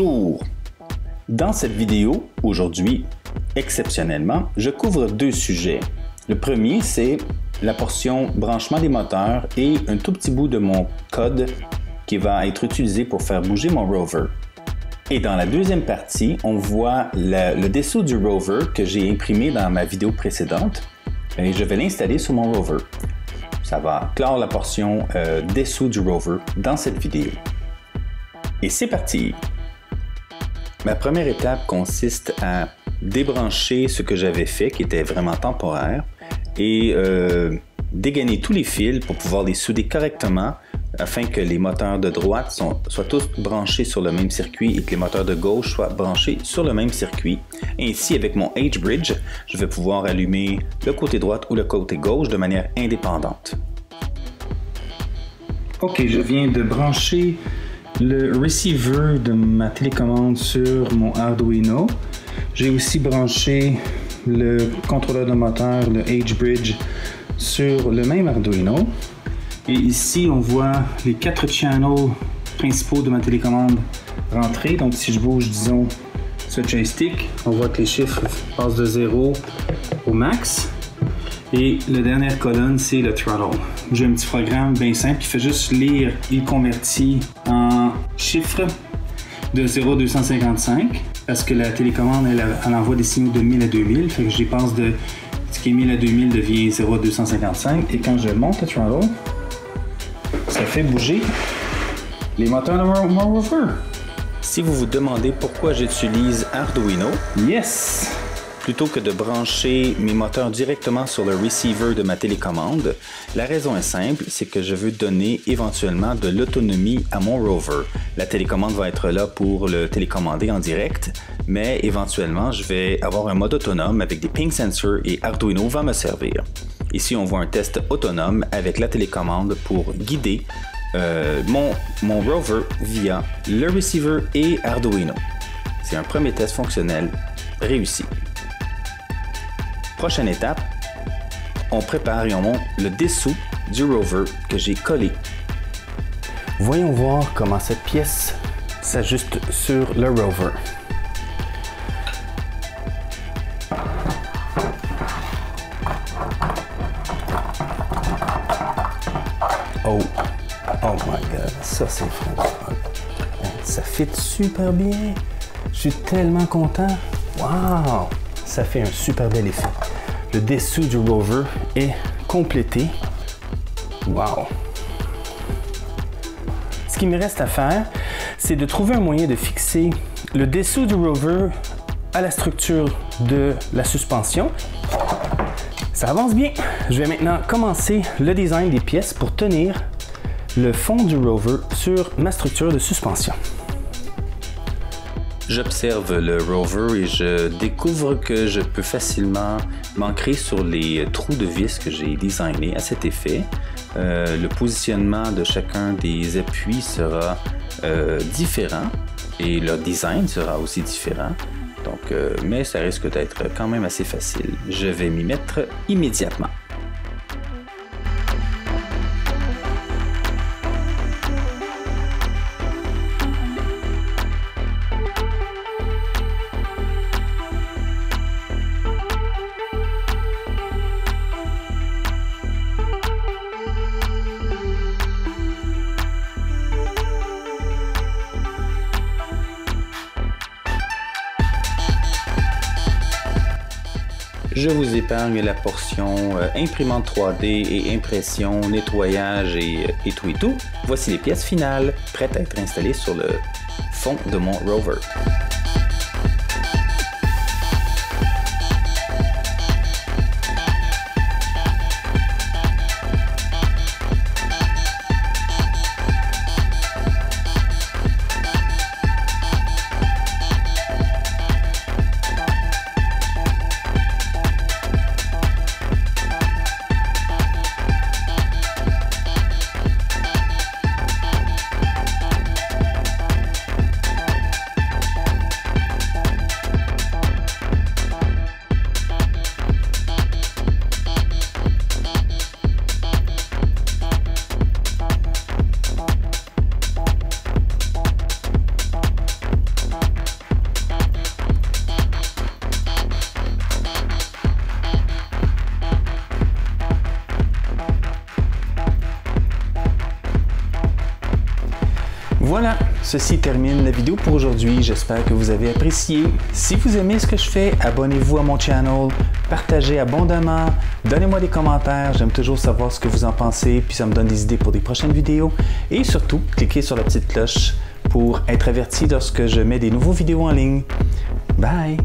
Bonjour! Dans cette vidéo, aujourd'hui, exceptionnellement, je couvre deux sujets. Le premier, c'est la portion branchement des moteurs et un tout petit bout de mon code qui va être utilisé pour faire bouger mon rover. Et dans la deuxième partie, on voit le dessous du rover que j'ai imprimé dans ma vidéo précédente et je vais l'installer sur mon rover. Ça va clore la portion dessous du rover dans cette vidéo. Et c'est parti! Ma première étape consiste à débrancher ce que j'avais fait, qui était vraiment temporaire, et dégainer tous les fils pour pouvoir les souder correctement afin que les moteurs de droite soient tous branchés sur le même circuit et que les moteurs de gauche soient branchés sur le même circuit. Ainsi, avec mon H-Bridge, je vais pouvoir allumer le côté droite ou le côté gauche de manière indépendante. Ok, je viens de brancher le receiver de ma télécommande sur mon Arduino. J'ai aussi branché le contrôleur de moteur, le H-Bridge, sur le même Arduino. Et ici, on voit les 4 channels principaux de ma télécommande rentrer. Donc, si je bouge, disons, ce joystick, on voit que les chiffres passent de 0 au max. Et la dernière colonne, c'est le throttle. J'ai un petit programme bien simple qui fait juste lire et convertit en chiffres de 0 à 255 parce que la télécommande, elle envoie des signaux de 1000 à 2000. Fait que je dépasse de ce qui est 1000 à 2000 devient 0 à 255. Et quand je monte le throttle, ça fait bouger les moteurs de mon rover. Si vous vous demandez pourquoi j'utilise Arduino, yes! Plutôt que de brancher mes moteurs directement sur le receiver de ma télécommande, la raison est simple, c'est que je veux donner éventuellement de l'autonomie à mon rover. La télécommande va être là pour le télécommander en direct, mais éventuellement, je vais avoir un mode autonome avec des ping sensors et Arduino va me servir. Ici, on voit un test autonome avec la télécommande pour guider mon rover via le receiver et Arduino. C'est un premier test fonctionnel réussi. Prochaine étape, on prépare et on monte le dessous du rover que j'ai collé. Voyons voir comment cette pièce s'ajuste sur le rover. Oh my god, ça c'est fou. Ça fit super bien. Je suis tellement content. Wow! Ça fait un super bel effet. Le dessous du rover est complété. Wow! Ce qu'il me reste à faire, c'est de trouver un moyen de fixer le dessous du rover à la structure de la suspension. Ça avance bien. Je vais maintenant commencer le design des pièces pour tenir le fond du rover sur ma structure de suspension. J'observe le rover et je découvre que je peux facilement m'ancrer sur les trous de vis que j'ai designés à cet effet. Le positionnement de chacun des appuis sera différent et leur design sera aussi différent. Donc, mais ça risque d'être quand même assez facile. Je vais m'y mettre immédiatement. Je vous épargne la portion imprimante 3D et impression, nettoyage et tout et tout. Voici les pièces finales, prêtes à être installées sur le fond de mon rover. ceci termine la vidéo pour aujourd'hui. J'espère que vous avez apprécié. Si vous aimez ce que je fais, abonnez-vous à mon channel, partagez abondamment, donnez-moi des commentaires. J'aime toujours savoir ce que vous en pensez, puis ça me donne des idées pour des prochaines vidéos. Et surtout, cliquez sur la petite cloche pour être averti lorsque je mets des nouveaux vidéos en ligne. Bye!